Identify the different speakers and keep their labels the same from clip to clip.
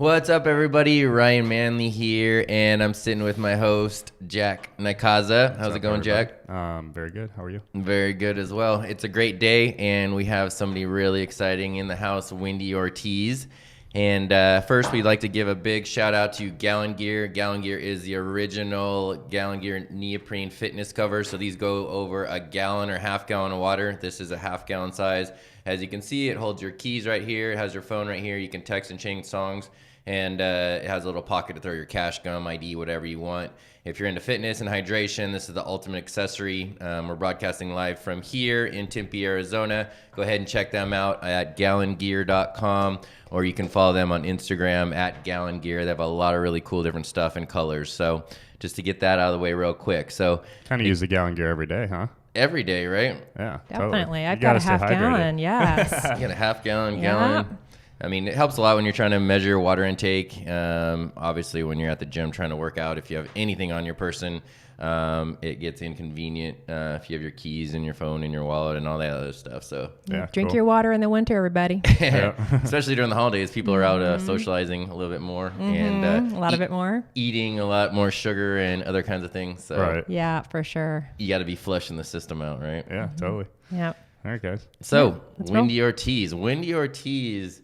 Speaker 1: What's up, everybody? Ryan Mandley here, and I'm sitting with my host, Jack Nikaza. How's it going, Jack?
Speaker 2: Very good. How are you?
Speaker 1: Very good as well. It's a great day, and we have somebody really exciting in the house, Wendy Ortiz. And first, we'd like to give a big shout out to Gallon Gear. Gallon Gear is the original Gallon Gear neoprene fitness cover. So these go over a gallon or half gallon of water. This is a half gallon size. As you can see, it holds your keys right here. It has your phone right here. You can text and change songs. And it has a little pocket to throw your cash, gum, ID, whatever you want. If you're into fitness and hydration, this is the ultimate accessory. We're broadcasting live from here in Tempe, Arizona. Go ahead and check them out at gallongear.com, or you can follow them on Instagram at gallongear. They have a lot of really cool different stuff and colors. So just to get that out of the way real quick. So
Speaker 2: kind of use the Gallon Gear every day, huh?
Speaker 1: Every day, right?
Speaker 2: Yeah,
Speaker 3: definitely.
Speaker 2: Totally.
Speaker 3: I've got a half gallon. Yes.
Speaker 1: You got a half gallon. I mean, it helps a lot when you're trying to measure water intake. Obviously, when you're at the gym trying to work out, if you have anything on your person, it gets inconvenient if you have your keys and your phone and your wallet and all that other stuff. So
Speaker 3: drink your water in the winter, everybody.
Speaker 1: Especially during the holidays, people are out socializing a little bit more and
Speaker 3: a lot of it more.
Speaker 1: Eating a lot more sugar and other kinds of things. So
Speaker 2: right.
Speaker 3: Yeah, for sure.
Speaker 1: You got to be flushing the system out, right?
Speaker 2: Yeah, totally.
Speaker 3: Yeah.
Speaker 2: All right, guys.
Speaker 1: So Wendy Ortiz. Wendy Ortiz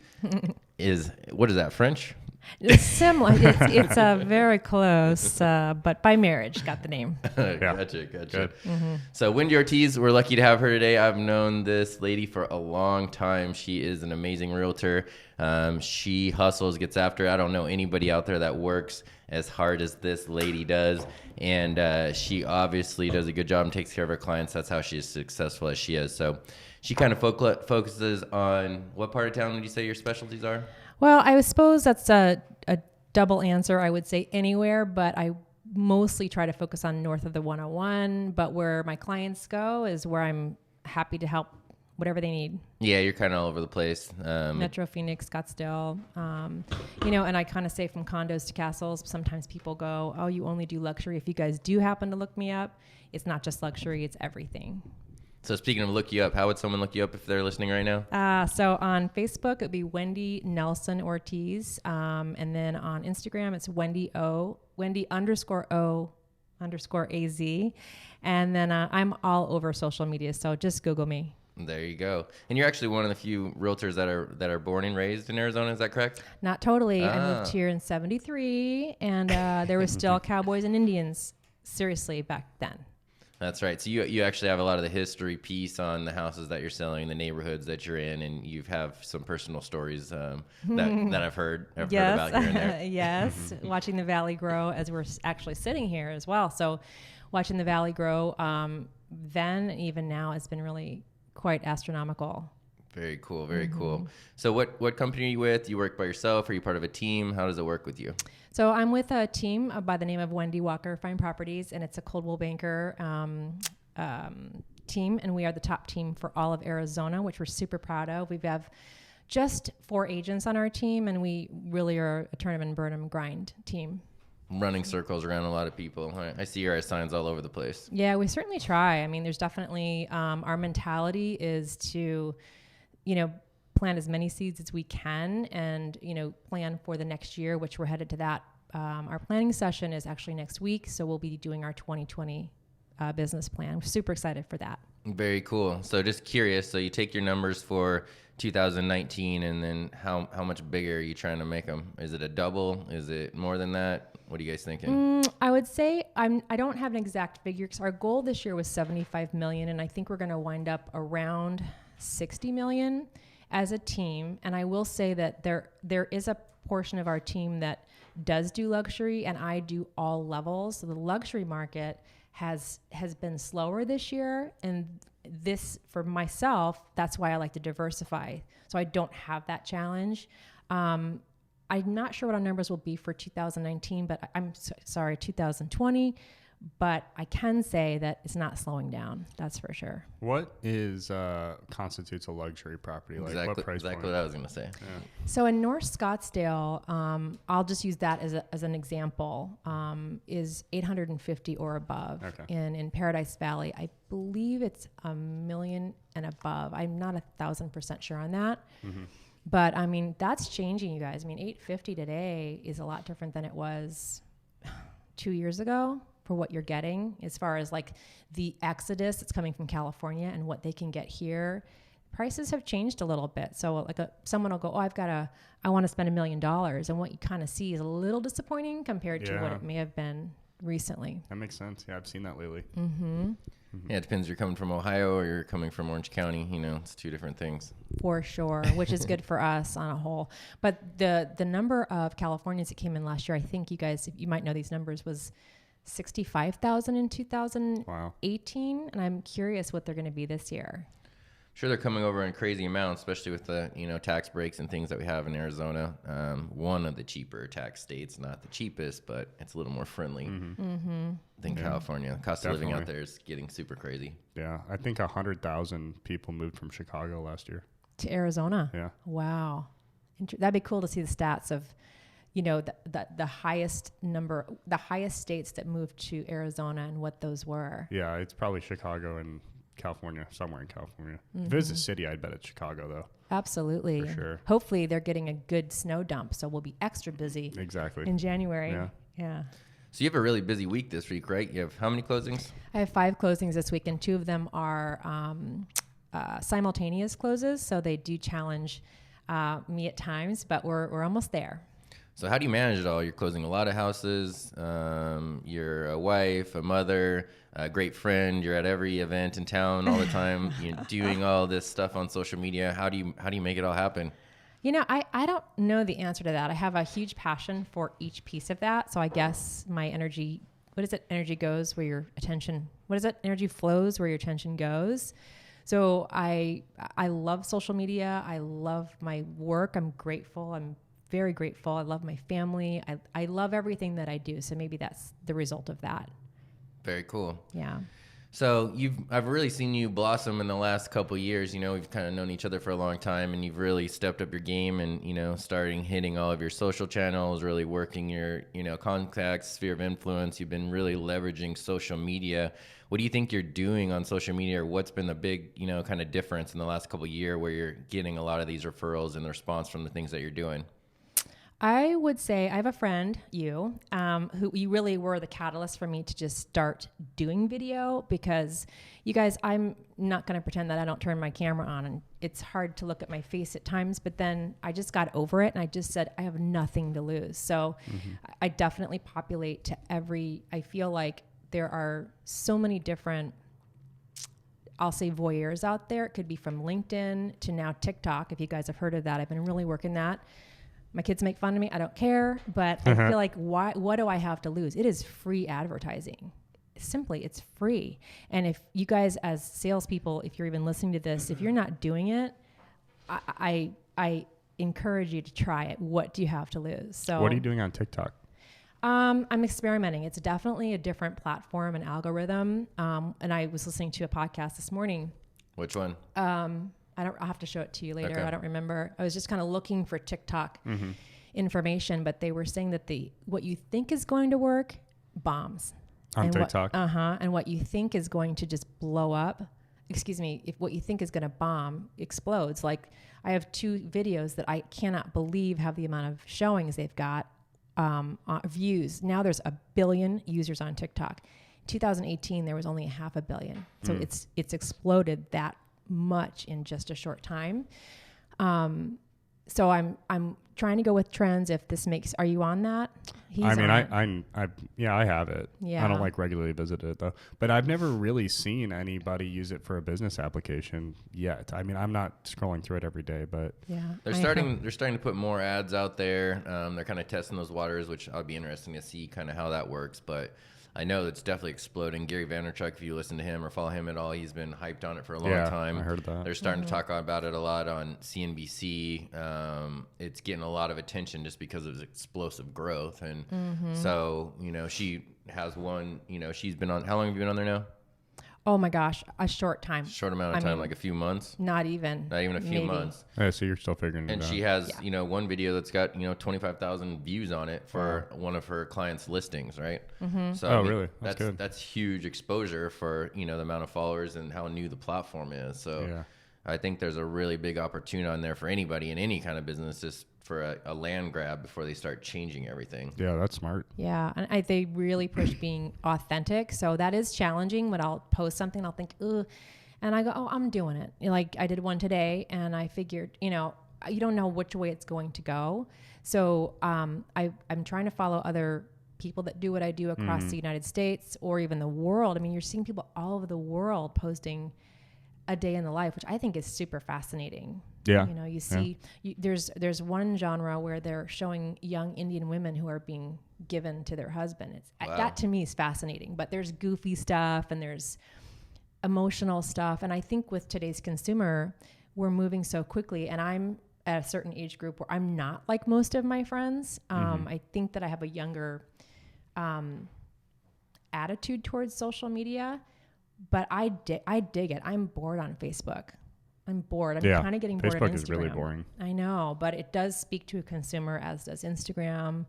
Speaker 1: is, what is that, French?
Speaker 3: It's similar. It's very close, but by marriage got the name.
Speaker 1: Gotcha. So Wendy Ortiz, we're lucky to have her today. I've known this lady for a long time. She is an amazing realtor. She hustles, gets after it. I don't know anybody out there that works as hard as this lady does. And she obviously does a good job and takes care of her clients. That's how she is successful as she is. So she kind of focuses on what part of town would you say your specialties are?
Speaker 3: Well, I suppose that's a double answer. I would say anywhere, but I mostly try to focus on north of the 101. But where my clients go is where I'm happy to help whatever they need.
Speaker 1: Yeah, you're kind of all over the place.
Speaker 3: Metro, Phoenix, Scottsdale. And I kind of say from condos to castles. Sometimes people go, oh, you only do luxury. If you guys do happen to look me up, it's not just luxury, it's everything.
Speaker 1: So speaking of look you up, how would someone look you up if they're listening right now?
Speaker 3: So on Facebook, it'd be Wendy Nelson Ortiz. And then on Instagram, it's Wendy _O_AZ. And then I'm all over social media. So just Google me.
Speaker 1: There you go. And you're actually one of the few realtors that are born and raised in Arizona. Is that correct?
Speaker 3: Not totally. I moved here in 73 and there was still cowboys and Indians, seriously, back then.
Speaker 1: That's right. So you actually have a lot of the history piece on the houses that you're selling, the neighborhoods that you're in, and you have some personal stories that I've heard about here and there.
Speaker 3: Yes, watching the valley grow as we're actually sitting here as well. So watching the valley grow then and even now has been really quite astronomical.
Speaker 1: Very cool. Very cool. So what company are you with? You work by yourself? Are you part of a team? How does it work with you?
Speaker 3: So I'm with a team by the name of Wendy Walker Fine Properties, and it's a Coldwell Banker team, and we are the top team for all of Arizona, which we're super proud of. We have just 4 agents on our team, and we really are a turn 'em and burn 'em grind team.
Speaker 1: Running circles around a lot of people. I see your signs all over the place.
Speaker 3: Yeah, we certainly try. I mean, there's definitely our mentality is to, plant as many seeds as we can and, plan for the next year, which we're headed to that. Our planning session is actually next week. So we'll be doing our 2020 business plan. We're super excited for that.
Speaker 1: Very cool. So just curious. So you take your numbers for 2019 and then how much bigger are you trying to make them? Is it a double? Is it more than that? What are you guys thinking?
Speaker 3: I would say I don't have an exact figure because our goal this year was 75 million. And I think we're going to wind up around 60 million as a team. And I will say that there is a portion of our team that does do luxury and I do all levels. So the luxury market has been slower this year. And this, for myself, that's why I like to diversify. So I don't have that challenge. I'm not sure what our numbers will be for 2019, but 2020. But I can say that it's not slowing down. That's for sure.
Speaker 2: What constitutes a luxury property? Like what price point?
Speaker 1: Exactly what I was going to say. Yeah.
Speaker 3: So in North Scottsdale, I'll just use that as an example, is 850 or above.
Speaker 2: Okay.
Speaker 3: In Paradise Valley, I believe it's $1 million and above. I'm not 1,000% sure on that. But I mean, that's changing, you guys. I mean, 850 today is a lot different than it was 2 years ago for what you're getting as far as like the exodus that's coming from California and what they can get here. Prices have changed a little bit. So like someone will go, oh, I want to spend $1 million. And what you kind of see is a little disappointing compared to what it may have been recently.
Speaker 2: That makes sense. Yeah, I've seen that lately.
Speaker 1: Yeah, it depends. You're coming from Ohio or you're coming from Orange County. You know, it's two different things.
Speaker 3: For sure, which is good for us on a whole. But the number of Californians that came in last year, I think you guys, you might know these numbers, was 65,000 in 2018. Wow. And I'm curious what they're going to be this year.
Speaker 1: Sure, they're coming over in crazy amounts, especially with the tax breaks and things that we have in Arizona. One of the cheaper tax states, not the cheapest, but it's a little more friendly than California. The cost of living out there is getting super crazy.
Speaker 2: Yeah, I think 100,000 people moved from Chicago last year
Speaker 3: to Arizona.
Speaker 2: Yeah,
Speaker 3: wow, that'd be cool to see the stats of, the highest number, the highest states that moved to Arizona and what those were.
Speaker 2: Yeah, it's probably Chicago and California, somewhere in California. If it's a city, I'd bet it's Chicago, though.
Speaker 3: Absolutely.
Speaker 2: For sure.
Speaker 3: Hopefully they're getting a good snow dump, so we'll be extra busy.
Speaker 2: Exactly.
Speaker 3: In January. Yeah.
Speaker 1: So you have a really busy week this week, right? You have how many closings?
Speaker 3: I have 5 closings this week, and 2 of them are simultaneous closes, so they do challenge me at times, but we're almost there.
Speaker 1: So how do you manage it all? You're closing a lot of houses. You're a wife, a mother, a great friend. You're at every event in town all the time. You're doing all this stuff on social media. How do you make it all happen?
Speaker 3: I don't know the answer to that. I have a huge passion for each piece of that. So I guess my energy, what is it? Energy goes where your attention, what is it? Energy flows where your attention goes. So I love social media. I love my work. I'm grateful. I'm very grateful. I love my family. I love everything that I do. So maybe that's the result of that.
Speaker 1: Very cool.
Speaker 3: Yeah.
Speaker 1: So I've really seen you blossom in the last couple of years. We've kind of known each other for a long time, and you've really stepped up your game and, starting hitting all of your social channels, really working your, contacts, sphere of influence. You've been really leveraging social media. What do you think you're doing on social media, or what's been the big, kind of difference in the last couple of years where you're getting a lot of these referrals and the response from the things that you're doing?
Speaker 3: I would say I have a friend, who you really were the catalyst for me to just start doing video, because you guys, I'm not going to pretend that I don't turn my camera on, and it's hard to look at my face at times, but then I just got over it and I just said, I have nothing to lose. So I definitely populate to I feel like there are so many different, I'll say, voyeurs out there. It could be from LinkedIn to now TikTok. If you guys have heard of that, I've been really working that. My kids make fun of me. I don't care, but I feel like what do I have to lose? It is free advertising. Simply, it's free. And if you guys as salespeople, if you're even listening to this, if you're not doing it, I encourage you to try it. What do you have to lose? So
Speaker 2: what are you doing on TikTok?
Speaker 3: I'm experimenting. It's definitely a different platform and algorithm. And I was listening to a podcast this morning.
Speaker 1: Which one?
Speaker 3: I'll have to show it to you later.
Speaker 1: Okay.
Speaker 3: I don't remember. I was just kind of looking for TikTok information, but they were saying that what you think is going to work bombs
Speaker 2: on TikTok.
Speaker 3: And what you think is going to just blow up, if what you think is going to bomb explodes. Like I have 2 videos that I cannot believe have the amount of showings they've got, views. Now there's 1 billion users on TikTok. In 2018, there was only 500 million. So it's exploded that much in just a short time. So I'm trying to go with trends. If this are you on that?
Speaker 2: I have it. Yeah. I don't regularly visit it though, but I've never really seen anybody use it for a business application yet. I mean, I'm not scrolling through it every day, but
Speaker 1: yeah, they're starting to put more ads out there. They're kind of testing those waters, which I'll be interesting to see kind of how that works, but I know it's definitely exploding. Gary Vaynerchuk, if you listen to him or follow him at all, he's been hyped on it for a long time.
Speaker 2: I heard that.
Speaker 1: They're starting to talk about it a lot on CNBC. It's getting a lot of attention just because of its explosive growth. And so, she has one, she's been on, how long have you been on there now?
Speaker 3: Oh my gosh, a short time.
Speaker 1: Short amount of time, like a few months?
Speaker 3: Not even
Speaker 1: a few months.
Speaker 2: Yeah, so you're still figuring it out.
Speaker 1: And she has, one video that's got, 25,000 views on it for one of her clients' listings, right? So
Speaker 2: really? That's good.
Speaker 1: That's huge exposure for, the amount of followers and how new the platform is. So I think there's a really big opportunity on there for anybody in any kind of business, just for a land grab before they start changing everything.
Speaker 2: Yeah, that's smart.
Speaker 3: Yeah, and they really push being authentic. So that is challenging. When I'll post something, I'll think, ugh, and I go, oh, I'm doing it. Like I did one today, and I figured, you don't know which way it's going to go. So I'm trying to follow other people that do what I do across the United States or even the world. I mean, you're seeing people all over the world posting a day in the life, which I think is super fascinating.
Speaker 2: Yeah.
Speaker 3: You see, there's one genre where they're showing young Indian women who are being given to their husband. That to me is fascinating, but there's goofy stuff and there's emotional stuff. And I think with today's consumer, we're moving so quickly, and I'm at a certain age group where I'm not like most of my friends. I think that I have a younger attitude towards social media, but I dig it. I'm bored on Facebook. I'm bored. I'm kind of getting bored on Instagram.
Speaker 2: Facebook is really boring.
Speaker 3: I know, but it does speak to a consumer, as does Instagram,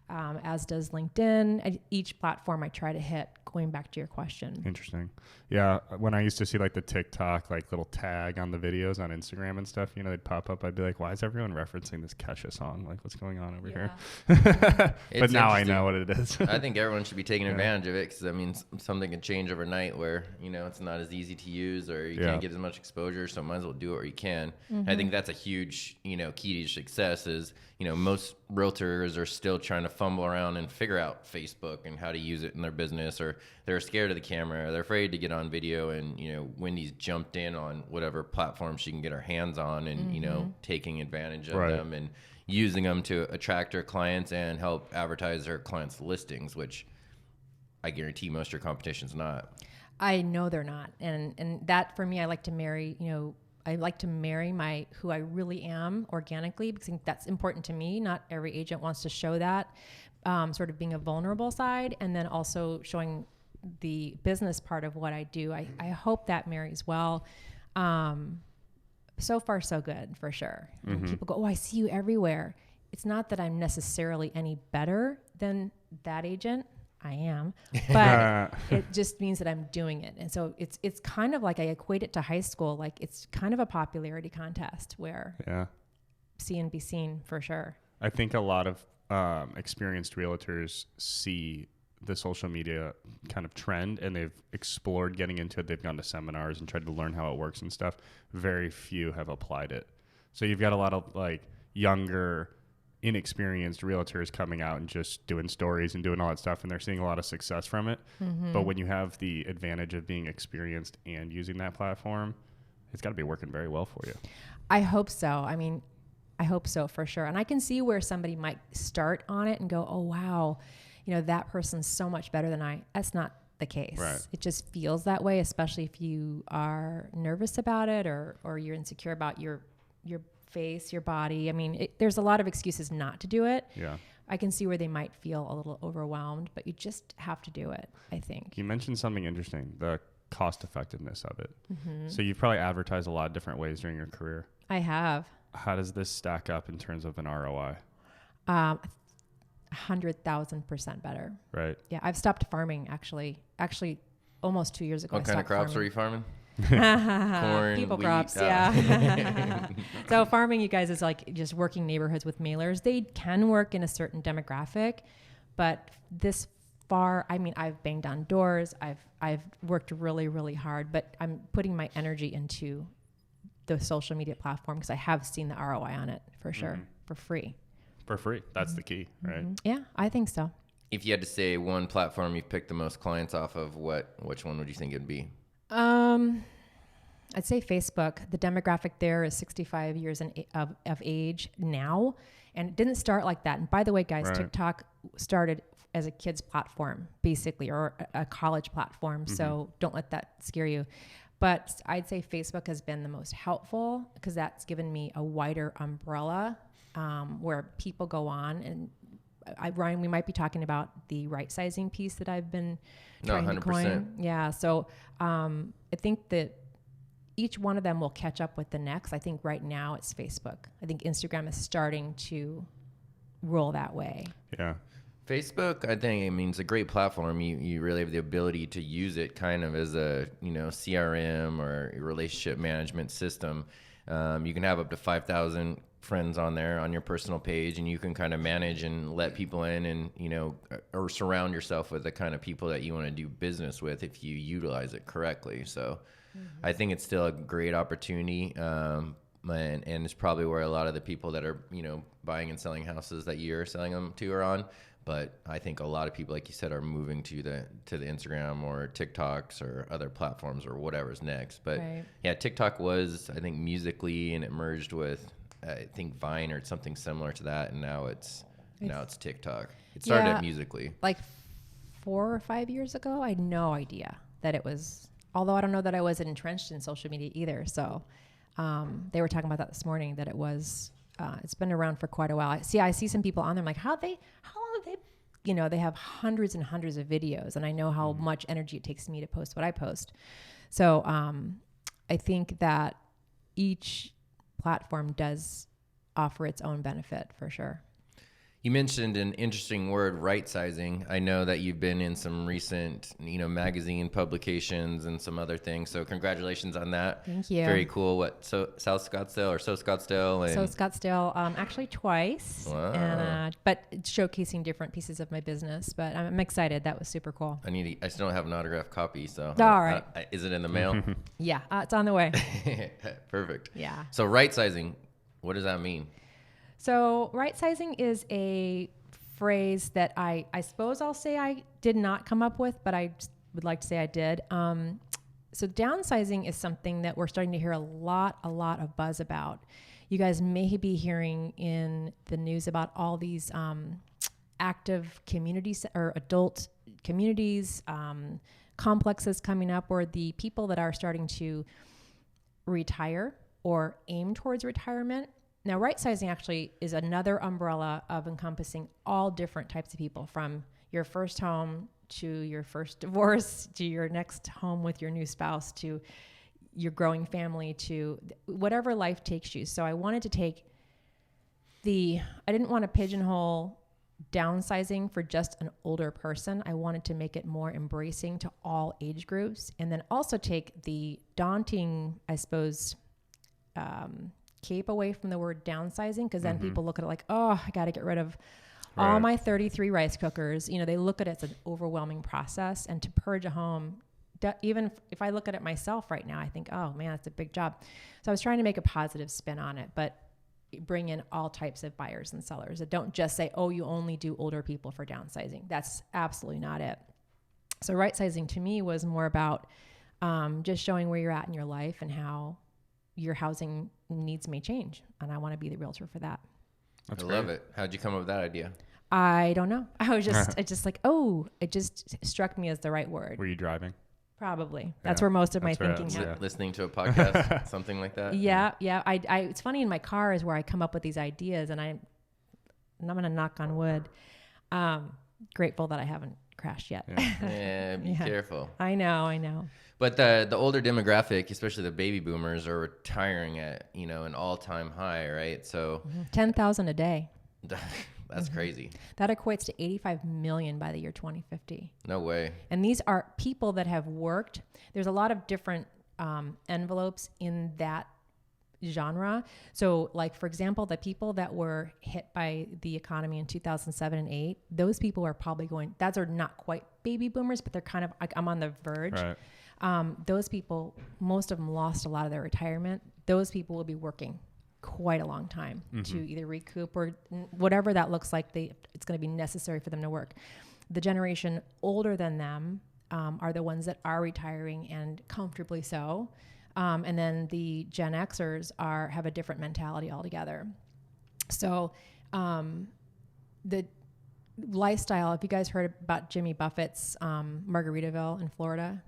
Speaker 3: as does LinkedIn. At each platform I try to hit, going back to your question.
Speaker 2: Interesting. Yeah. When I used to see like the TikTok, like little tag on the videos on Instagram and stuff, they'd pop up. I'd be like, why is everyone referencing this Kesha song? Like, what's going on over here? But now I know what it is.
Speaker 1: I think everyone should be taking advantage of it, because I mean, something can change overnight where, it's not as easy to use, or you can't get as much exposure. So might as well do it where you can. I think that's a huge, key to success is, most realtors are still trying to fumble around and figure out Facebook and how to use it in their business, or they're scared of the camera, or they're afraid to get on video. And, Wendy's jumped in on whatever platform she can get her hands on and, taking advantage of them and using them to attract her clients and help advertise her clients' listings, which I guarantee most of your competition's not.
Speaker 3: I know they're not. And that for me, I like to marry, who I really am organically, because I think that's important to me. Not every agent wants to show that, sort of being a vulnerable side, and then also showing the business part of what I do. I hope that marries well. So far, so good, for sure. People go, oh, I see you everywhere. It's not that I'm necessarily any better than that agent. I am, but it just means that I'm doing it. And so it's kind of like, I equate it to high school. Like, it's kind of a popularity contest where see and be seen, for sure.
Speaker 2: I think a lot of experienced realtors see the social media kind of trend, and they've explored getting into it. They've gone to seminars and tried to learn how it works and stuff. Very few have applied it. So you've got a lot of like younger, inexperienced realtors coming out and just doing stories and doing all that stuff, and they're seeing a lot of success from it. But when you have the advantage of being experienced and using that platform, it's got to be working very well for you.
Speaker 3: I hope so. I mean, I hope so, for sure. And I can see where somebody might start on it and go, oh, wow, that person's so much better than I. That's not the case.
Speaker 2: Right.
Speaker 3: It just feels that way, especially if you are nervous about it or you're insecure about your face, your body. I mean, there's a lot of excuses not to do it.
Speaker 2: Yeah.
Speaker 3: I can see where they might feel a little overwhelmed, but you just have to do it, I think.
Speaker 2: You mentioned something interesting, the cost effectiveness of it. So you've probably advertised a lot of different ways during your career.
Speaker 3: I have.
Speaker 2: How does this stack up in terms of an ROI?
Speaker 3: 100,000% better.
Speaker 2: Right.
Speaker 3: Yeah. I've stopped farming actually almost 2 years ago.
Speaker 1: What kind of crops were you farming?
Speaker 3: Corn, people wheat, crops, yeah. So farming, you guys, is like just working neighborhoods with mailers. They can work in a certain demographic, but this far, I mean, I've banged on doors. I've worked really, really hard, but I'm putting my energy into the social media platform because I have seen the ROI on it, for sure, for free.
Speaker 2: For free. That's the key, right?
Speaker 3: Yeah, I think so.
Speaker 1: If you had to say one platform you've picked the most clients off of, which one would you think it'd be?
Speaker 3: I'd say Facebook. The demographic there is 65 years of age now. And it didn't start like that. And by the way, guys, right. TikTok started as a kid's platform, basically, or a college platform. So don't let that scare you. But I'd say Facebook has been the most helpful because that's given me a wider umbrella where people go on. And Ryan, we might be talking about the rightsizing piece that I've been trying to coin. Yeah. So I think that each one of them will catch up with the next. I think right now it's Facebook. I think Instagram is starting to roll that way.
Speaker 2: Yeah.
Speaker 1: Facebook, I think, I mean, it's a great platform. You really have the ability to use it kind of as a, CRM or a relationship management system. You can have up to 5,000 friends on there on your personal page, and you can kind of manage and let people in and, or surround yourself with the kind of people that you want to do business with if you utilize it correctly. So I think it's still a great opportunity. And it's probably where a lot of the people that are, buying and selling houses that you're selling them to are on. But I think a lot of people, like you said, are moving to the Instagram or TikToks or other platforms or whatever's next. But yeah, TikTok was, I think, Musically, and it merged with, I think, Vine or something similar to that, and now it's TikTok. It started at Musically.
Speaker 3: Like 4 or 5 years ago, I had no idea that it was. Although I don't know that I was entrenched in social media either. So they were talking about that this morning, that it was. It's been around for quite a while. I see some people on there. I'm like, how long have they, they have hundreds and hundreds of videos, and I know how much energy it takes me to post what I post. So I think that each platform does offer its own benefit for sure.
Speaker 1: You mentioned an interesting word, rightsizing. I know that you've been in some recent, magazine publications and some other things. So congratulations on that.
Speaker 3: Thank you.
Speaker 1: Very cool. So South Scottsdale or So Scottsdale?
Speaker 3: So Scottsdale, actually twice.
Speaker 1: Wow.
Speaker 3: And, but showcasing different pieces of my business. But I'm excited. That was super cool.
Speaker 1: I still don't have an autographed copy. So
Speaker 3: all right.
Speaker 1: Is it in the mail?
Speaker 3: Yeah, it's on the way.
Speaker 1: Perfect.
Speaker 3: Yeah.
Speaker 1: So rightsizing, what does that mean?
Speaker 3: So rightsizing is a phrase that I suppose I'll say I did not come up with, but I would like to say I did. So downsizing is something that we're starting to hear a lot of buzz about. You guys may be hearing in the news about all these active communities or adult communities, complexes coming up, where the people that are starting to retire or aim towards retirement. Now, rightsizing actually is another umbrella of encompassing all different types of people, from your first home to your first divorce to your next home with your new spouse to your growing family to whatever life takes you. So I wanted to I didn't want to pigeonhole downsizing for just an older person. I wanted to make it more embracing to all age groups, and then also take the daunting, I suppose, cape away from the word downsizing, because then people look at it like, oh, I got to get rid of all my 33 rice cookers. They look at it as an overwhelming process, and to purge a home, even if I look at it myself right now, I think, oh man, it's a big job. So I was trying to make a positive spin on it, but bring in all types of buyers and sellers. That don't just say, oh, you only do older people for downsizing. That's absolutely not it. So rightsizing to me was more about just showing where you're at in your life and how your housing needs may change, and I want to be the realtor for that.
Speaker 1: I love it. How'd you come up with that idea?
Speaker 3: I don't know. I was just, it just struck me as the right word.
Speaker 2: Were you driving?
Speaker 3: Probably. That's where most of my thinking happened.
Speaker 1: Listening to a podcast, something like that.
Speaker 3: Yeah. It's funny, in my car is where I come up with these ideas, and I'm going to knock on wood. Grateful that I haven't crashed yet.
Speaker 1: Yeah, be careful.
Speaker 3: I know.
Speaker 1: But the older demographic, especially the baby boomers, are retiring at, an all-time high, right? So
Speaker 3: 10,000 a day.
Speaker 1: That's crazy.
Speaker 3: That equates to 85 million by the year 2050.
Speaker 1: No way.
Speaker 3: And these are people that have worked. There's a lot of different envelopes in that genre. So like, for example, the people that were hit by the economy in 2007 and 8, those people are probably those are not quite baby boomers, but they're kind of like, I'm on the verge.
Speaker 2: Right.
Speaker 3: Those people, most of them lost a lot of their retirement. Those people will be working quite a long time to either recoup or whatever that looks like. It's going to be necessary for them to work. The generation older than them are the ones that are retiring, and comfortably so. And then the Gen Xers have a different mentality altogether. So the lifestyle, if you guys heard about Jimmy Buffett's Margaritaville in Florida.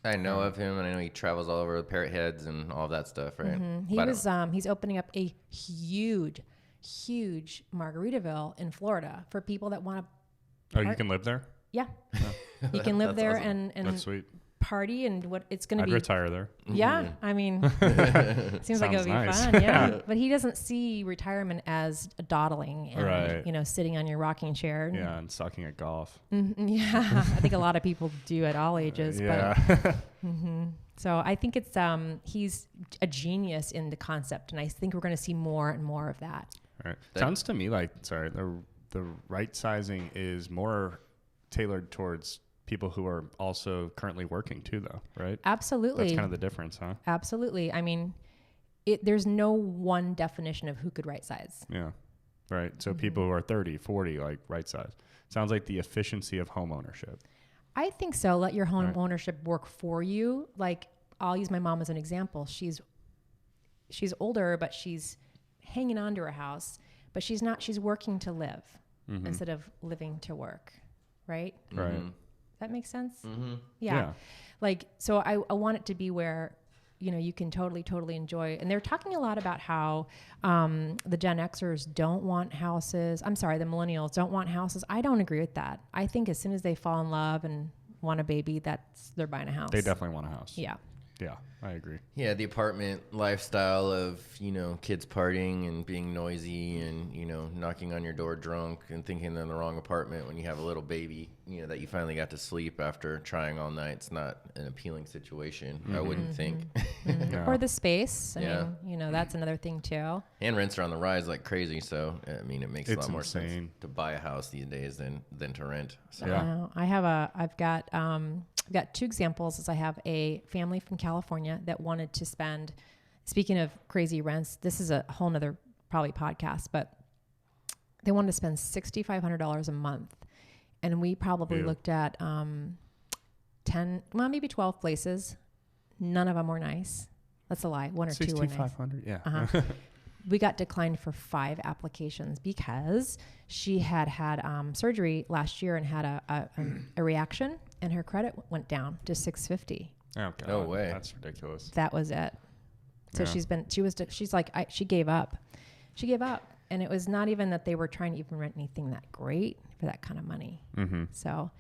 Speaker 1: I know of him, and I know he travels all over with parrot heads and all that stuff, right?
Speaker 3: He's opening up a huge Margaritaville in Florida for people that want to.
Speaker 2: Oh, you can live there?
Speaker 3: Yeah. You can live there,
Speaker 1: awesome.
Speaker 3: and
Speaker 2: that's sweet.
Speaker 3: party and what it's going to
Speaker 2: I'd
Speaker 3: be.
Speaker 2: retire there.
Speaker 3: Yeah. I mean, seems like it would be
Speaker 2: nice.
Speaker 3: fun. Yeah. But he doesn't see retirement as dodling and,
Speaker 2: Right.
Speaker 3: you know, sitting on your rocking chair.
Speaker 2: Yeah, and sucking at golf.
Speaker 3: Yeah. I think a lot of people do at all ages.
Speaker 2: Yeah.
Speaker 3: But, so I think it's, he's a genius in the concept. And I think we're going to see more and more of that.
Speaker 2: Right. Sounds to me like, the right sizing is more tailored towards people who are also currently working too, though, right?
Speaker 3: Absolutely.
Speaker 2: That's kind of the difference, huh?
Speaker 3: Absolutely. I mean, there's no one definition of who could right size.
Speaker 2: Yeah. Right. So people who are 30, 40, like right size. Sounds like the efficiency of home ownership.
Speaker 3: I think so. Let your home ownership work for you. Like, I'll use my mom as an example. She's older, but she's hanging on to her house, but she's working to live instead of living to work. Right.
Speaker 2: Right.
Speaker 3: That makes sense.
Speaker 2: Yeah.
Speaker 3: Like, so I want it to be where, you know, you can totally enjoy. And they're talking a lot about how the Gen Xers don't want houses. I'm sorry, the millennials don't want houses. I don't agree with that. I think as soon as they fall in love and want a baby, they're buying a house.
Speaker 2: They definitely want a house.
Speaker 3: Yeah.
Speaker 2: Yeah, I agree.
Speaker 1: Yeah, the apartment lifestyle of, you know, kids partying and being noisy and, you know, knocking on your door drunk and thinking they're in the wrong apartment when you have a little baby, you know, that you finally got to sleep after trying all night. It's not an appealing situation, I wouldn't think.
Speaker 2: Yeah.
Speaker 3: Or the space. I
Speaker 1: Yeah.
Speaker 3: mean, you know, that's another thing too.
Speaker 1: And rents are on the rise like crazy, so, I mean, it makes a
Speaker 2: It's
Speaker 1: lot more sense
Speaker 2: insane.
Speaker 1: to buy a house these days than to rent. So.
Speaker 2: Yeah.
Speaker 3: I've got two examples. Is I have a family from California that wanted to spend, speaking of crazy rents, this is a whole nother probably podcast, but they wanted to spend $6,500 a month. And we probably looked at 10, well, maybe 12 places. None of them were nice. That's a lie. One or two were nice.
Speaker 2: $6,500, yeah.
Speaker 3: We got declined for 5 applications because she had surgery last year and had a reaction, and her credit went down to 650.
Speaker 2: Oh, God.
Speaker 1: No way.
Speaker 2: That's ridiculous.
Speaker 3: That was it. So
Speaker 2: Yeah.
Speaker 3: she's like, she gave up. She gave up. And it was not even that they were trying to even rent anything that great for that kind of money. So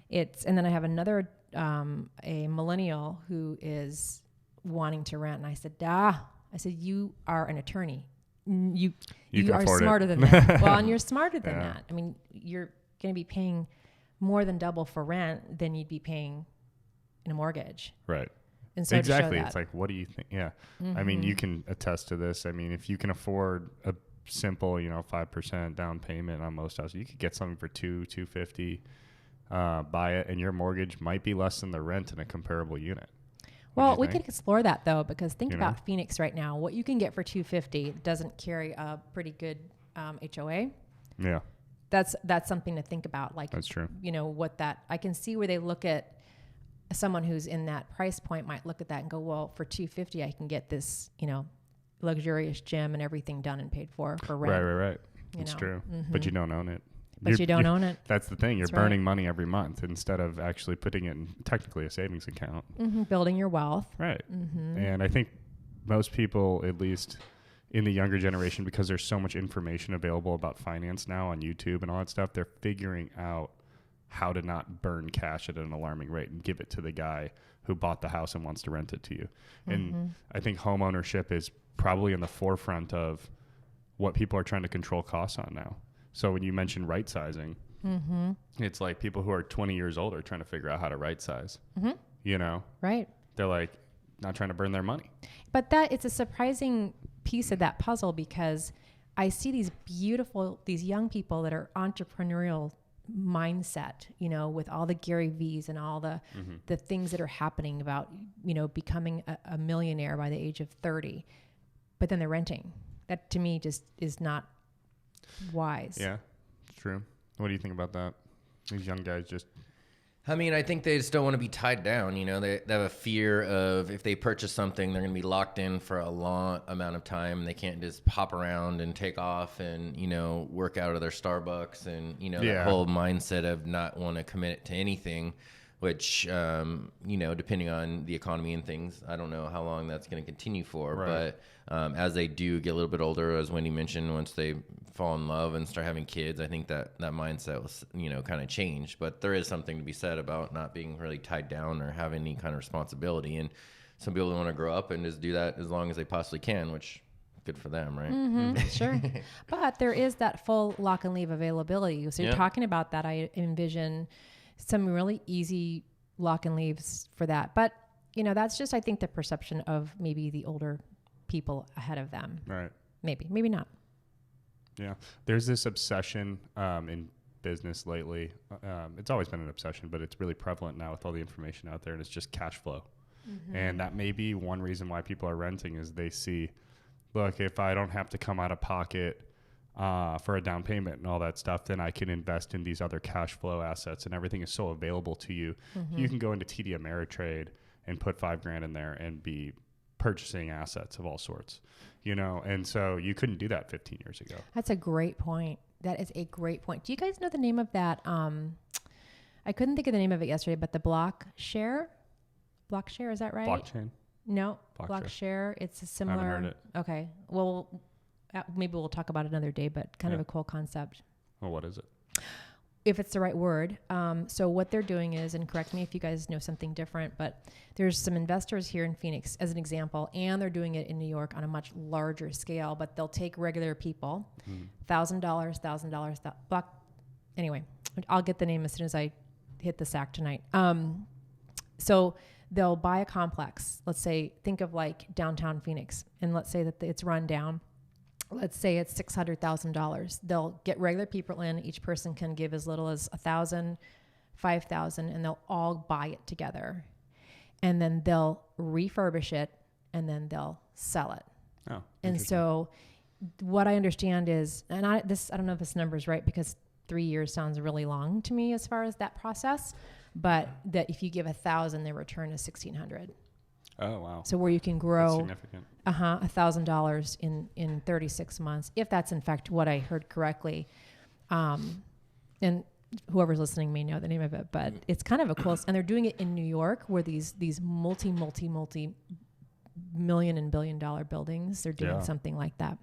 Speaker 3: and then I have another, a millennial who is wanting to rent. And I said, you are an attorney. You are smarter than that. Well, and you're smarter than that. I mean, you're going to be paying more than double for rent than you'd be paying in a mortgage.
Speaker 2: Right.
Speaker 3: And so
Speaker 2: Exactly.
Speaker 3: To show
Speaker 2: It's like, what do you think? Yeah. I mean, you can attest to this. I mean, if you can afford a simple, 5% down payment on most houses, you could get something for $250, buy it, and your mortgage might be less than the rent in a comparable unit.
Speaker 3: Well, we could explore that though, because think
Speaker 2: You
Speaker 3: about
Speaker 2: know?
Speaker 3: Phoenix right now. What you can get for $250 doesn't carry a pretty good HOA.
Speaker 2: Yeah,
Speaker 3: That's something to think about. Like,
Speaker 2: that's true.
Speaker 3: I can see where they look at someone who's in that price point might look at that and go, well, for $250 I can get this, luxurious gym and everything done and paid for rent.
Speaker 2: Right. That's true. But you don't own it.
Speaker 3: But you don't own it.
Speaker 2: That's the thing. You're
Speaker 3: That's right.
Speaker 2: burning money every month instead of actually putting it in technically a savings account.
Speaker 3: Building your wealth.
Speaker 2: Right. And I think most people, at least in the younger generation, because there's so much information available about finance now on YouTube and all that stuff, they're figuring out how to not burn cash at an alarming rate and give it to the guy who bought the house and wants to rent it to you. And I think home ownership is probably in the forefront of what people are trying to control costs on now. So when you mention right sizing, it's like people who are 20 years old are trying to figure out how to right size.
Speaker 3: Right.
Speaker 2: They're like not trying to burn their money.
Speaker 3: But it's a surprising piece of that puzzle, because I see these young people that are entrepreneurial mindset, with all the Gary V's and all the things that are happening about, becoming a millionaire by the age of 30, but then they're renting. That to me just is not wise.
Speaker 2: Yeah, it's true. What do you think about that? These young guys just...
Speaker 1: I mean, I think they just don't want to be tied down. They have a fear of if they purchase something, they're going to be locked in for a long amount of time. They can't just hop around and take off and, work out of their Starbucks and, that whole mindset of not want to commit to anything. which, depending on the economy and things, I don't know how long that's going to continue for.
Speaker 2: Right.
Speaker 1: But as they do get a little bit older, as Wendy mentioned, once they fall in love and start having kids, I think that mindset will, kind of change. But there is something to be said about not being really tied down or having any kind of responsibility. And some people want to grow up and just do that as long as they possibly can, which good for them, right?
Speaker 3: Sure. But there is that full lock and leave availability. So you're talking about that. I envision some really easy lock and leaves for that. But, that's just, I think, the perception of maybe the older people ahead of them.
Speaker 2: Right.
Speaker 3: Maybe not.
Speaker 2: Yeah. There's this obsession in business lately. It's always been an obsession, but it's really prevalent now with all the information out there, and it's just cash flow. And that may be one reason why people are renting is they see, look, if I don't have to come out of pocket for a down payment and all that stuff, then I can invest in these other cash flow assets, and everything is so available to you. You can go into TD Ameritrade and put $5,000 in there and be purchasing assets of all sorts, and so you couldn't do that 15 years ago.
Speaker 3: That's a great point. That is a great point. Do you guys know the name of that? I couldn't think of the name of it yesterday, but the block share, is that right?
Speaker 2: Blockchain?
Speaker 3: No, block share. It's a similar.
Speaker 2: I haven't heard it.
Speaker 3: Okay. Well, maybe we'll talk about it another day, but kind of a cool concept.
Speaker 2: Well, what is it?
Speaker 3: If it's the right word. So what they're doing is, and correct me if you guys know something different, but there's some investors here in Phoenix as an example, and they're doing it in New York on a much larger scale, but they'll take regular people, $1,000, block. Anyway, I'll get the name as soon as I hit the sack tonight. So they'll buy a complex. Let's say, think of like downtown Phoenix, and let's say that it's run down. Let's say it's $600,000. They'll get regular people in. Each person can give as little as $1,000, $5,000, and they'll all buy it together. And then they'll refurbish it, and then they'll sell it.
Speaker 2: Oh,
Speaker 3: and so what I understand is, and I don't know if this number is right, because 3 years sounds really long to me as far as that process, but that if you give $1,000, the return is $1,600.
Speaker 2: Oh, wow.
Speaker 3: So where you can grow
Speaker 2: significant.
Speaker 3: $1,000 in 36 months, if that's in fact what I heard correctly. And whoever's listening may know the name of it, but it's kind of a cool, and they're doing it in New York, where these multi million and billion dollar buildings, they're doing something like that.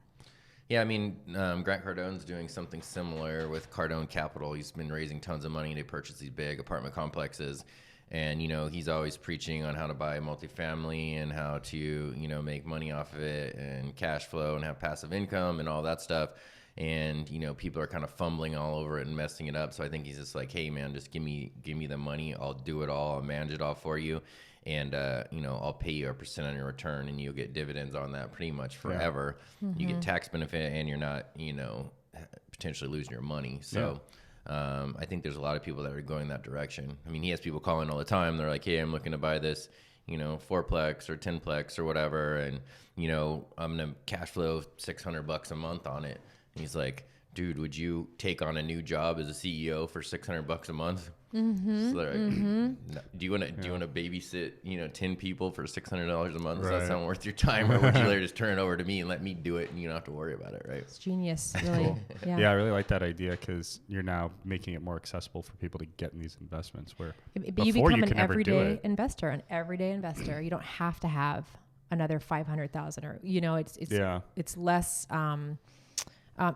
Speaker 1: Yeah, I mean, Grant Cardone's doing something similar with Cardone Capital. He's been raising tons of money to purchase these big apartment complexes. And, he's always preaching on how to buy multifamily and how to, make money off of it and cash flow and have passive income and all that stuff. And, people are kind of fumbling all over it and messing it up. So I think he's just like, hey, man, just give me the money. I'll do it all. I'll manage it all for you. And, I'll pay you a % on your return, and you'll get dividends on that pretty much forever. Yeah. You get tax benefit, and you're not, potentially losing your money. So I think there's a lot of people that are going that direction. I mean, he has people calling all the time. They're like, hey, I'm looking to buy this, 4-plex or 10-plex or whatever. And, I'm going to cash flow $600 a month on it. And he's like, dude, would you take on a new job as a CEO for $600 a month? So like, no. Do you want to babysit 10 people for $600 a month? Does that sound worth your time, or would you later just turn it over to me and let me do it, and you don't have to worry about it, right?
Speaker 3: It's genius, really.
Speaker 2: Cool. Yeah, I really like that idea, because you're now making it more accessible for people to get in these investments. Where
Speaker 3: but you become an everyday investor, You don't have to have another 500,000, or it's less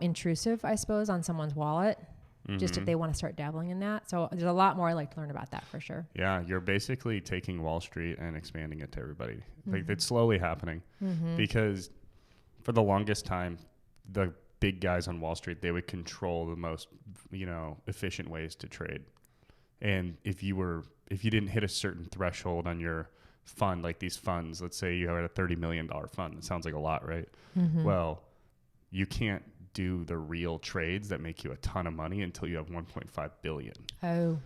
Speaker 3: intrusive, I suppose, on someone's wallet. Just if they want to start dabbling in that. So there's a lot more I'd like to learn about that, for sure.
Speaker 2: Yeah, you're basically taking Wall Street and expanding it to everybody. Like, it's slowly happening, because for the longest time, the big guys on Wall Street, they would control the most, efficient ways to trade. And if you didn't hit a certain threshold on your fund, like these funds, let's say you had a $30 million fund. It sounds like a lot, right? Well, you can't do the real trades that make you a ton of money until you have 1.5 billion. Oh.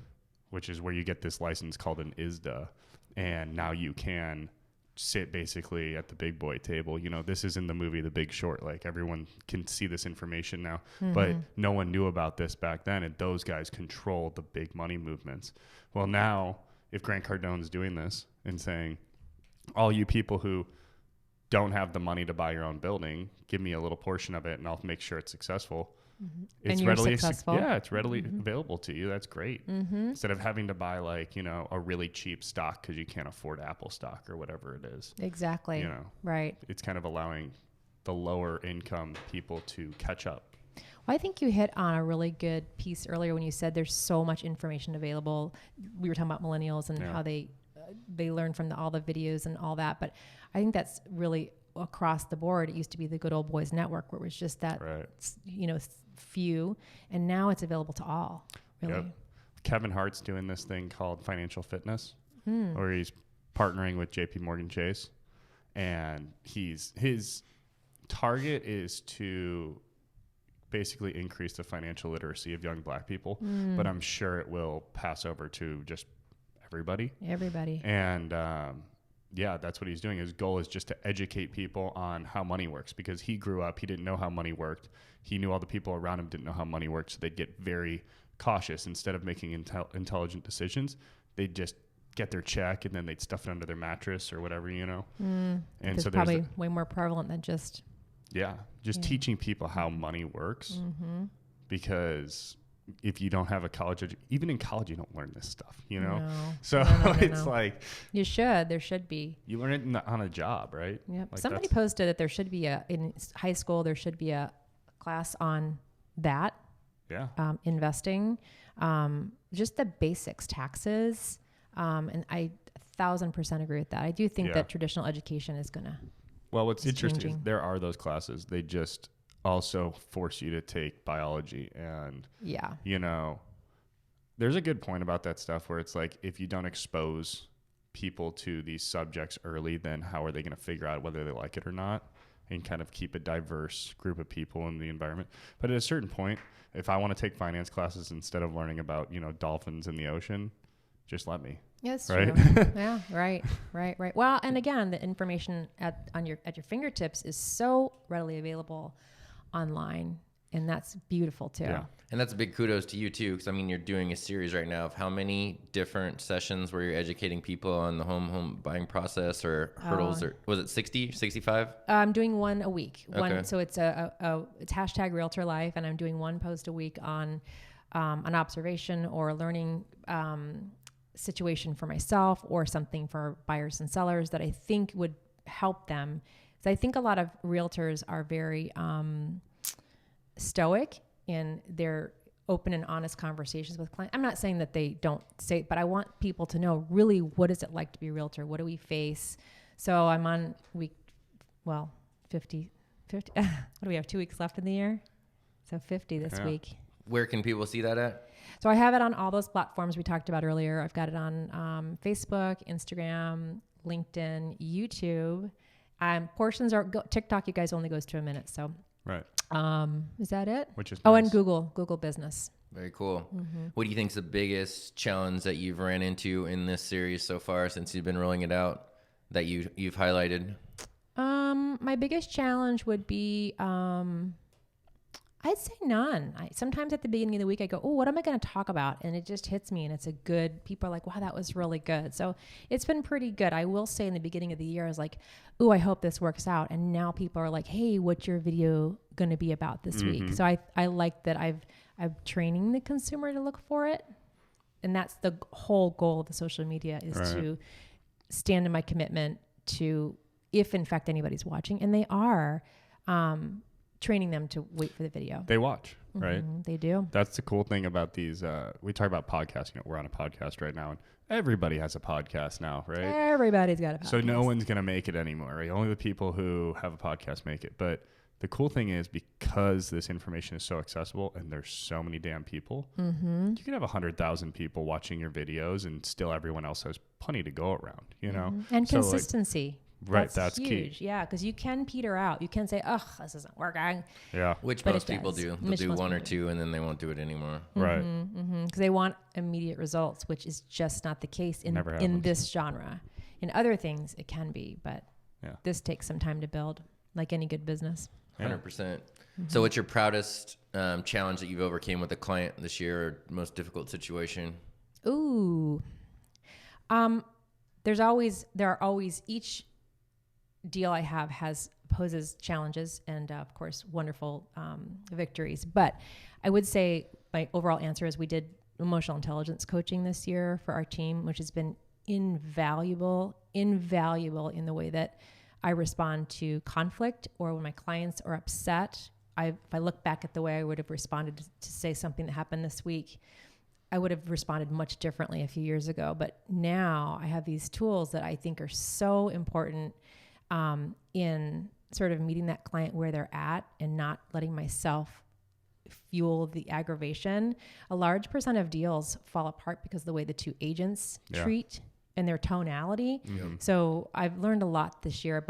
Speaker 2: Which is where you get this license called an ISDA. And now you can sit basically at the big boy table. This is in the movie The Big Short. Like, everyone can see this information now, but no one knew about this back then. And those guys control the big money movements. Well, now if Grant Cardone's doing this and saying, all you people who don't have the money to buy your own building, give me a little portion of it and I'll make sure it's successful.
Speaker 3: And you're successful.
Speaker 2: It's readily available to you. That's great. Instead of having to buy like, a really cheap stock because you can't afford Apple stock or whatever it is.
Speaker 3: Exactly. Right.
Speaker 2: It's kind of allowing the lower income people to catch up.
Speaker 3: Well, I think you hit on a really good piece earlier when you said there's so much information available. We were talking about millennials and how they learn from all the videos and all that. But I think that's really across the board. It used to be the good old boys network where it was just that, few. And now it's available to all, really.
Speaker 2: Yep. Kevin Hart's doing this thing called Financial Fitness, where he's partnering with JP Morgan Chase. And his target is to basically increase the financial literacy of young Black people, but I'm sure it will pass over to just everybody. And that's what he's doing. His goal is just to educate people on how money works, because he grew up, he didn't know how money worked. He knew all the people around him didn't know how money worked, so they'd get very cautious. Instead of making intelligent decisions, they'd just get their check and then they'd stuff it under their mattress or whatever, And
Speaker 3: it's
Speaker 2: so
Speaker 3: probably way more prevalent than just
Speaker 2: teaching people how money works, because if you don't have a college even in college you don't learn this stuff,
Speaker 3: No.
Speaker 2: So it's like
Speaker 3: there should be.
Speaker 2: You learn it on a job, right?
Speaker 3: Yep.
Speaker 2: Like
Speaker 3: Somebody posted that there should be in high school there should be a class on that. Investing, just the basics, taxes, and I 1,000% agree with that. I do think that traditional education is gonna.
Speaker 2: Well, what's interesting is there are those classes. They just also force you to take biology. And, there's a good point about that stuff where it's like, if you don't expose people to these subjects early, then how are they going to figure out whether they like it or not, and kind of keep a diverse group of people in the environment. But at a certain point, if I want to take finance classes instead of learning about, dolphins in the ocean, just let me.
Speaker 3: Yes,
Speaker 2: right?
Speaker 3: True. Yeah, right. Well, and again, the information at your fingertips is so readily available online, and that's beautiful too.
Speaker 2: Yeah.
Speaker 1: And that's a big kudos to you too, because you're doing a series right now of how many different sessions where you're educating people on the home buying process or hurdles, or was it 60, 65?
Speaker 3: I'm doing one a week.
Speaker 1: Okay.
Speaker 3: So it's it's hashtag Realtor Life, and I'm doing one post a week on an observation or a learning situation for myself or something for buyers and sellers that I think would help them. So I think a lot of realtors are very stoic in their open and honest conversations with clients. I'm not saying that they don't say, but I want people to know really what is it like to be a realtor? What do we face? So I'm on week, 50. What do we have? 2 weeks left in the year? So 50 this week.
Speaker 1: Where can people see that at?
Speaker 3: So I have it on all those platforms we talked about earlier. I've got it on Facebook, Instagram, LinkedIn, YouTube. Portions are TikTok. You guys only goes to a minute. So
Speaker 2: right.
Speaker 3: Is that it?
Speaker 2: Which is
Speaker 3: and Google Business.
Speaker 1: Very cool. What do you think is the biggest challenge that you've ran into in this series so far since you've been rolling it out that you've highlighted?
Speaker 3: My biggest challenge would be, I'd say none. Sometimes at the beginning of the week, I go, oh, what am I going to talk about? And it just hits me, and it's people are like, wow, that was really good. So it's been pretty good. I will say in the beginning of the year, I was like, oh, I hope this works out. And now people are like, hey, what's your video going to be about this week? So I like that I'm training the consumer to look for it. And that's the whole goal of the social media is to stand in my commitment to, if in fact anybody's watching, and they are, training them to wait for the video.
Speaker 2: They watch, right?
Speaker 3: They do.
Speaker 2: That's the cool thing about these. We talk about podcasting. We're on a podcast right now, and everybody has a podcast now, right?
Speaker 3: Everybody's got a podcast.
Speaker 2: So no one's going to make it anymore, right? Only the people who have a podcast make it. But the cool thing is, because this information is so accessible and there's so many damn people, you can have 100,000 people watching your videos and still everyone else has plenty to go around,
Speaker 3: And so consistency.
Speaker 2: That's
Speaker 3: huge.
Speaker 2: key.
Speaker 3: Yeah, because you can peter out. You can say, "Ugh, this isn't working."
Speaker 2: Yeah,
Speaker 1: which most people do. They'll do one or two, and then they won't do it anymore.
Speaker 2: Right.
Speaker 3: Because they want immediate results, which is just not the case in this genre. In other things, it can be, but this takes some time to build, like any good business.
Speaker 1: 100%. So, what's your proudest challenge that you've overcame with a client this year, or most difficult situation?
Speaker 3: Ooh, there are always each deal I have has poses challenges and, of course, wonderful victories. But I would say my overall answer is we did emotional intelligence coaching this year for our team, which has been invaluable in the way that I respond to conflict or when my clients are upset. If I look back at the way I would have responded to say something that happened this week, I would have responded much differently a few years ago. But now I have these tools that I think are so important in sort of meeting that client where they're at and not letting myself fuel the aggravation. A large percent of deals fall apart because of the way the two agents treat and their tonality. Mm-hmm. So I've learned a lot this year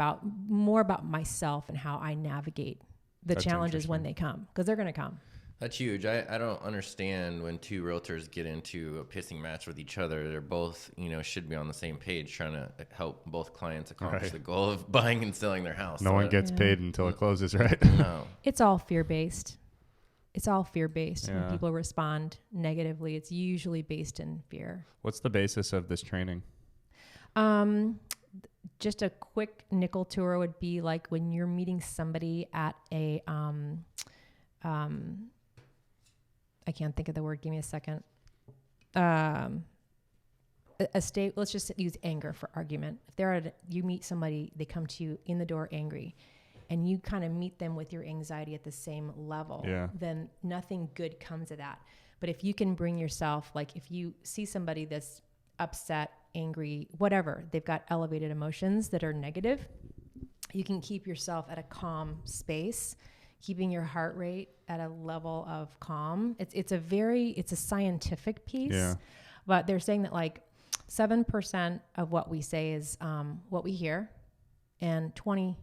Speaker 3: more about myself and how I navigate the challenges when they come, because they're going to come.
Speaker 1: That's huge. I don't understand when two realtors get into a pissing match with each other. They're both, should be on the same page trying to help both clients accomplish the goal of buying and selling their house.
Speaker 2: No one gets paid until it closes, right?
Speaker 1: No.
Speaker 3: It's all fear-based. When people respond negatively, it's usually based in fear.
Speaker 2: What's the basis of this training?
Speaker 3: Just a quick nickel tour would be like when you're meeting somebody at a, I can't think of the word. Give me a second. A state. Let's just use anger for argument. If you meet somebody, they come to you in the door angry, and you kind of meet them with your anxiety at the same level, then nothing good comes of that. But if you can bring yourself, like if you see somebody that's upset, angry, whatever, they've got elevated emotions that are negative, you can keep yourself at a calm space, keeping your heart rate at a level of calm. It's a scientific piece, but they're saying that like 7% of what we say is what we hear, and 23%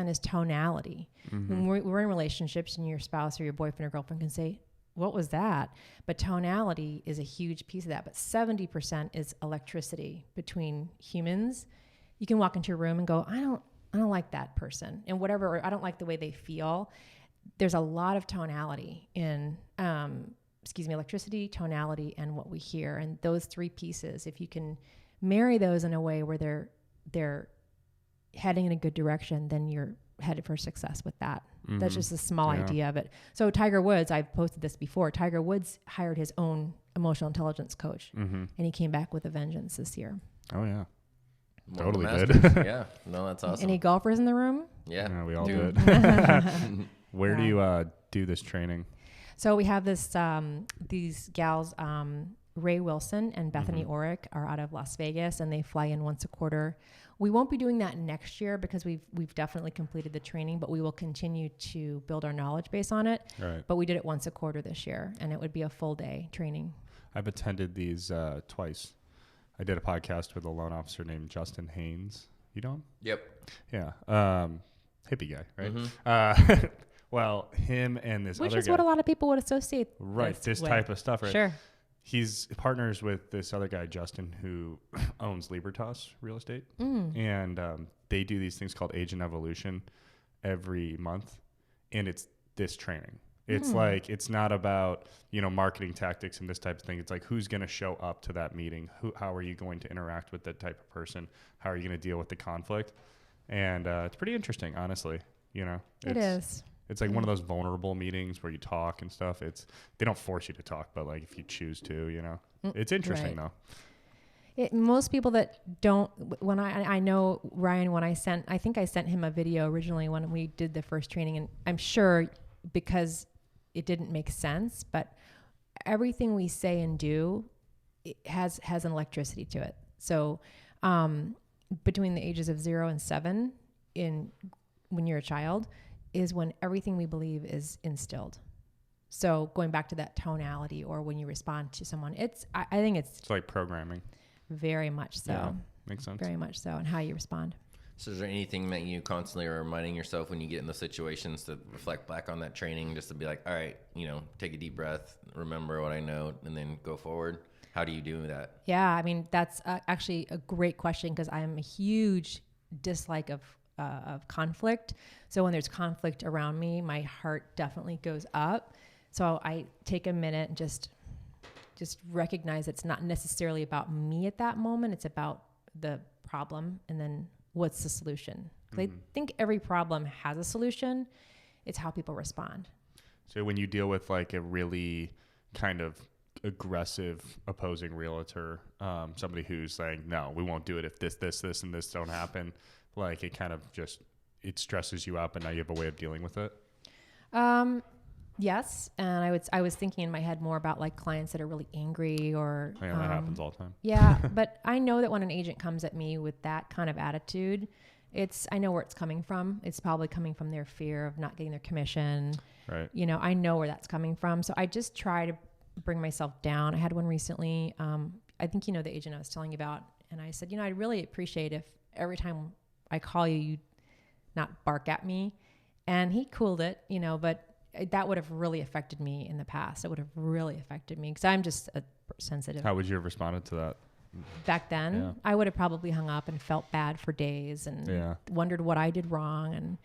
Speaker 3: is tonality. Mm-hmm. When we're in relationships and your spouse or your boyfriend or girlfriend can say, what was that? But tonality is a huge piece of that. But 70% is electricity between humans. You can walk into a room and go, I don't like that person, and whatever, or I don't like the way they feel. There's a lot of tonality in, electricity, tonality, and what we hear. And those three pieces, if you can marry those in a way where they're heading in a good direction, then you're headed for success with that. Mm-hmm. That's just a small idea of it. So Tiger Woods, I've posted this before. Tiger Woods hired his own emotional intelligence coach, and he came back with a vengeance this year.
Speaker 2: Oh yeah.
Speaker 1: One
Speaker 2: totally
Speaker 1: did. Yeah. No, that's awesome.
Speaker 3: Any golfers in the room?
Speaker 1: Yeah.
Speaker 2: We all did. Where do you do this training?
Speaker 3: So we have these gals, Ray Wilson and Bethany Orrick are out of Las Vegas, and they fly in once a quarter. We won't be doing that next year because we've definitely completed the training, but we will continue to build our knowledge base on it.
Speaker 2: Right.
Speaker 3: But we did it once a quarter this year, and it would be a full day training.
Speaker 2: I've attended these twice. I did a podcast with a loan officer named Justin Haynes. You know him?
Speaker 1: Yep.
Speaker 2: Yeah. Hippie guy, right? Mm-hmm. Well, him and this other guy.
Speaker 3: Which is what a lot of people would associate
Speaker 2: this type of stuff, right?
Speaker 3: Sure.
Speaker 2: He's partners with this other guy, Justin, who owns Libertas Real Estate. And they do these things called Agent Evolution every month. And it's this training. It's like, it's not about, marketing tactics and this type of thing. It's like, who's going to show up to that meeting? How are you going to interact with that type of person? How are you going to deal with the conflict? And it's pretty interesting, honestly.
Speaker 3: It is.
Speaker 2: It's like one of those vulnerable meetings where you talk and stuff. They don't force you to talk, but like if you choose to, it's interesting though.
Speaker 3: Most people that don't, when I know Ryan, I think I sent him a video originally when we did the first training, and I'm sure because it didn't make sense, but everything we say and do has an electricity to it. So between the ages of 0 and 7, when you're a child, is when everything we believe is instilled. So going back to that tonality, or when you respond to someone, I think it's
Speaker 2: like programming.
Speaker 3: Very much so.
Speaker 2: Yeah, makes sense.
Speaker 3: Very much so, and how you respond.
Speaker 1: So is there anything that you constantly are reminding yourself when you get in those situations to reflect back on that training, just to be like, all right, take a deep breath, remember what I know, and then go forward? How do you do that?
Speaker 3: Yeah, I mean, that's actually a great question, because I'm a huge dislike of conflict. So when there's conflict around me, my heart definitely goes up. So I take a minute and just recognize it's not necessarily about me at that moment. It's about the problem, and then what's the solution? I think every problem has a solution. It's how people respond.
Speaker 2: So when you deal with like a really kind of aggressive opposing realtor, somebody who's saying, no, we won't do it if this, and this don't happen, like it kind of just, it stresses you out, but now you have a way of dealing with it?
Speaker 3: Yes. And I was thinking in my head more about like clients that are really angry or.
Speaker 2: Yeah, that happens all the time.
Speaker 3: Yeah. But I know that when an agent comes at me with that kind of attitude, I know where it's coming from. It's probably coming from their fear of not getting their commission.
Speaker 2: Right.
Speaker 3: You know, I know where that's coming from. So I just try to bring myself down. I had one recently. I think, the agent I was telling you about, and I said, I'd really appreciate if every time I call you, you not bark at me. And he cooled it, but that would have really affected me in the past. It would have really affected me because I'm just sensitive.
Speaker 2: How would you have responded to that?
Speaker 3: Back then, I would have probably hung up and felt bad for days and wondered what I did wrong. And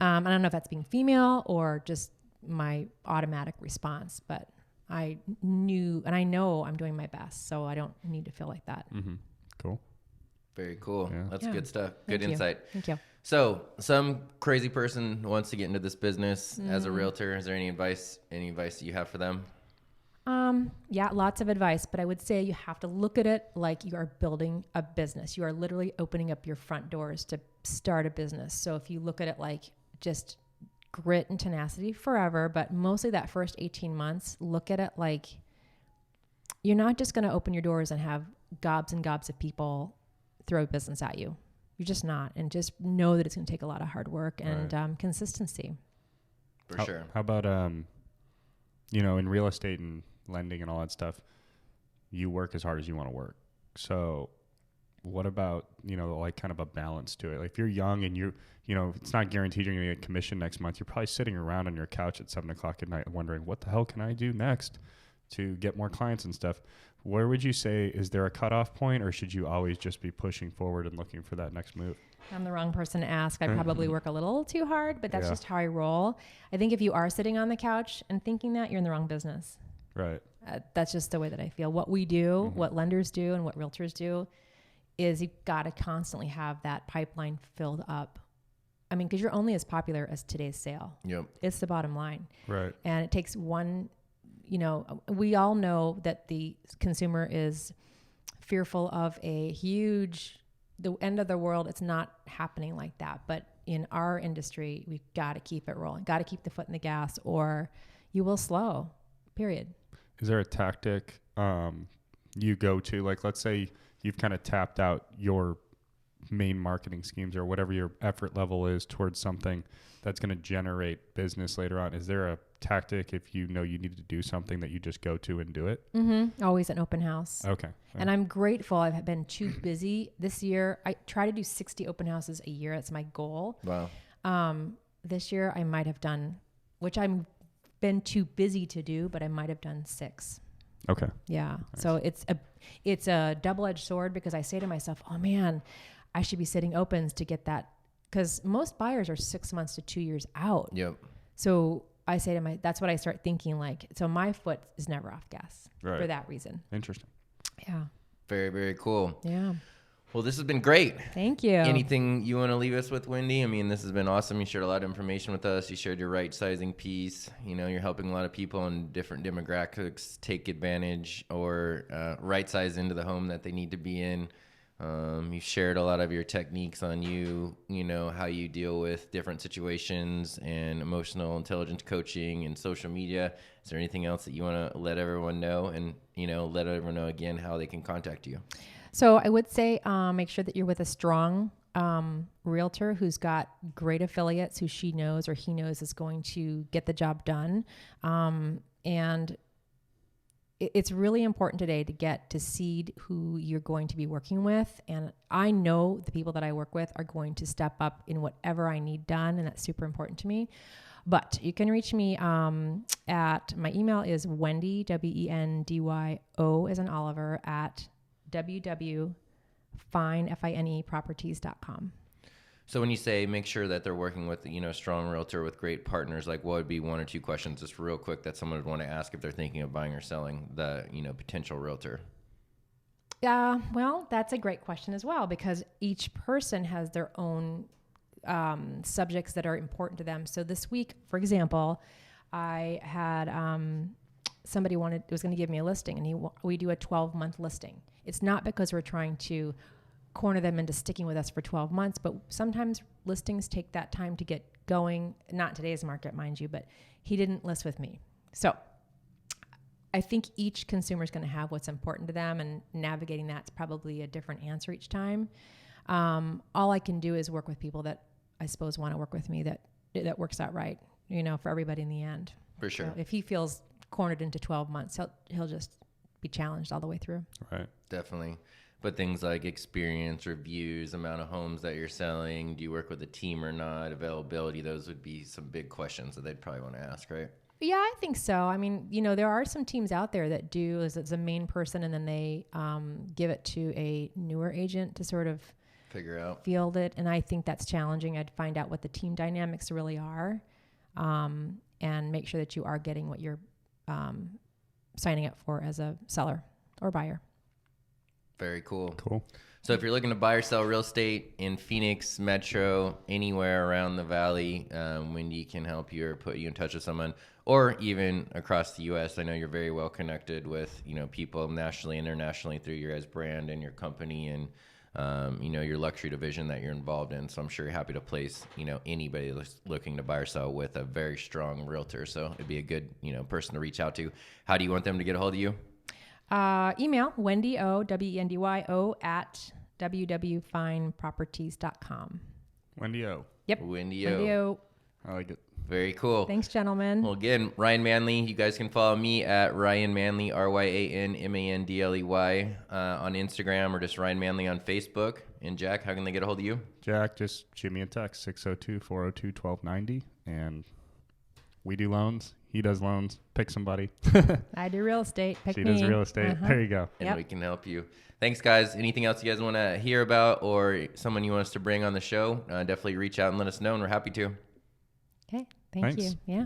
Speaker 3: I don't know if that's being female or just my automatic response, but I knew, and I know I'm doing my best, so I don't need to feel like that.
Speaker 2: Mm-hmm. Cool.
Speaker 1: Very cool.
Speaker 2: Yeah.
Speaker 1: That's good stuff. Good
Speaker 3: Thank
Speaker 1: insight.
Speaker 3: You. Thank you.
Speaker 1: So some crazy person wants to get into this business as a realtor. Is there any advice that you have for them?
Speaker 3: Yeah, lots of advice, but I would say you have to look at it like you are building a business. You are literally opening up your front doors to start a business. So if you look at it like just grit and tenacity forever, but mostly that first 18 months, look at it like you're not just going to open your doors and have gobs and gobs of people throw business at you. You're just not. And just know that it's going to take a lot of hard work and consistency.
Speaker 1: For sure.
Speaker 2: How about, in real estate and lending and all that stuff, you work as hard as you want to work. So what about, like kind of a balance to it? Like if you're young and it's not guaranteed you're going to get commission next month, you're probably sitting around on your couch at 7:00 at night wondering, what the hell can I do next to get more clients and stuff? Where would you say, is there a cutoff point, or should you always just be pushing forward and looking for that next move?
Speaker 3: I'm the wrong person to ask. I probably work a little too hard, but that's just how I roll. I think if you are sitting on the couch and thinking that, you're in the wrong business.
Speaker 2: Right.
Speaker 3: That's just the way that I feel. What we do, what lenders do, and what realtors do is you've got to constantly have that pipeline filled up. I mean, because you're only as popular as today's sale.
Speaker 1: Yep.
Speaker 3: It's the bottom line.
Speaker 2: Right.
Speaker 3: And it takes one, we all know that the consumer is fearful of the end of the world. It's not happening like that. But in our industry, we've got to keep it rolling, got to keep the foot in the gas, or you will slow, period.
Speaker 2: Is there a tactic you go to? Like, let's say you've kind of tapped out your main marketing schemes or whatever your effort level is towards something that's going to generate business later on. Is there a tactic if you know you need to do something that you just go to and do it?
Speaker 3: Mm-hmm. Always an open house.
Speaker 2: Okay.
Speaker 3: And I'm grateful. I've been too busy this year. I try to do 60 open houses a year. That's my goal.
Speaker 1: Wow.
Speaker 3: This year I might have done, which I'm been too busy to do, but I might have done 6.
Speaker 2: Okay.
Speaker 3: Yeah.
Speaker 2: Nice.
Speaker 3: So it's a double-edged sword because I say to myself, oh man, I should be sitting opens to get that. Because most buyers are 6 months to 2 years out.
Speaker 1: Yep.
Speaker 3: So I say to that's what I start thinking like, so my foot is never off gas for that reason.
Speaker 2: Interesting.
Speaker 3: Yeah.
Speaker 1: Very, very cool.
Speaker 3: Yeah.
Speaker 1: Well, this has been great.
Speaker 3: Thank you.
Speaker 1: Anything you want to leave us with, Wendy? I mean, this has been awesome. You shared a lot of information with us. You shared your right-sizing piece. You're helping a lot of people in different demographics take advantage or right-size into the home that they need to be in. You shared a lot of your techniques on how you deal with different situations and emotional intelligence coaching and social media. Is there anything else that you want to let everyone know and, let everyone know again how they can contact you?
Speaker 3: So I would say make sure that you're with a strong realtor who's got great affiliates who she knows or he knows is going to get the job done. And it's really important today to get to seed who you're going to be working with. And I know the people that I work with are going to step up in whatever I need done. And that's super important to me. But you can reach me at, my email is Wendy, WENDYO as in Oliver, at www.fineproperties.com.
Speaker 1: So when you say make sure that they're working with, a strong realtor with great partners, like what would be 1 or 2 questions just real quick that someone would want to ask if they're thinking of buying or selling the, potential realtor?
Speaker 3: Well, that's a great question as well, because each person has their own subjects that are important to them. So this week, for example, I had somebody was going to give me a listing, and we do a 12-month listing. It's not because we're trying to corner them into sticking with us for 12 months, but sometimes listings take that time to get going. Not today's market, mind you, but he didn't list with me. So I think each consumer is going to have what's important to them, and navigating that's probably a different answer each time. All I can do is work with people that I suppose want to work with me, that works out right, for everybody in the end.
Speaker 1: For sure.
Speaker 3: So if he feels cornered into 12 months, he'll just be challenged all the way through.
Speaker 2: Right.
Speaker 1: Definitely. But things like experience, reviews, amount of homes that you're selling, do you work with a team or not, availability, those would be some big questions that they'd probably want to ask, right?
Speaker 3: Yeah, I think so. I mean, there are some teams out there that do as a main person, and then they give it to a newer agent to sort of
Speaker 1: figure out,
Speaker 3: field it. And I think that's challenging. I'd find out what the team dynamics really are, and make sure that you are getting what you're signing up for as a seller or buyer.
Speaker 1: Very cool.
Speaker 2: Cool.
Speaker 1: So if you're looking to buy or sell real estate in Phoenix Metro, anywhere around the valley, Wendy can help you or put you in touch with someone, or even across the U.S. I know you're very well connected with, people nationally, internationally through your guys' brand and your company and, your luxury division that you're involved in. So I'm sure you're happy to place, anybody that's looking to buy or sell with a very strong realtor. So it'd be a good, person to reach out to. How do you want them to get a hold of you?
Speaker 3: Email Wendy O, WENDYO at www.fineproperties.com.
Speaker 2: Wendy O.
Speaker 3: Yep.
Speaker 1: Wendy
Speaker 3: Wendy
Speaker 1: O.
Speaker 3: O.
Speaker 2: I like it.
Speaker 1: Very cool.
Speaker 3: Thanks, gentlemen.
Speaker 1: Well, again, Ryan Mandley. You guys can follow me at Ryan Mandley, RyanMandley, on Instagram, or just Ryan Mandley on Facebook. And Jack, how can they get a hold of you?
Speaker 2: Jack, just shoot me a text, 602-402-1290, and we do loans. He does loans. Pick somebody.
Speaker 3: I do real estate. Pick
Speaker 2: she
Speaker 3: me.
Speaker 2: does real estate.
Speaker 3: Uh-huh.
Speaker 2: There you go.
Speaker 1: And
Speaker 3: Yep.
Speaker 1: we can help you. Thanks, guys. Anything else you guys want to hear about or someone you want us to bring on the show, definitely reach out and let us know, and we're happy to.
Speaker 3: Okay. Thank
Speaker 2: Thanks.
Speaker 3: you. Yeah.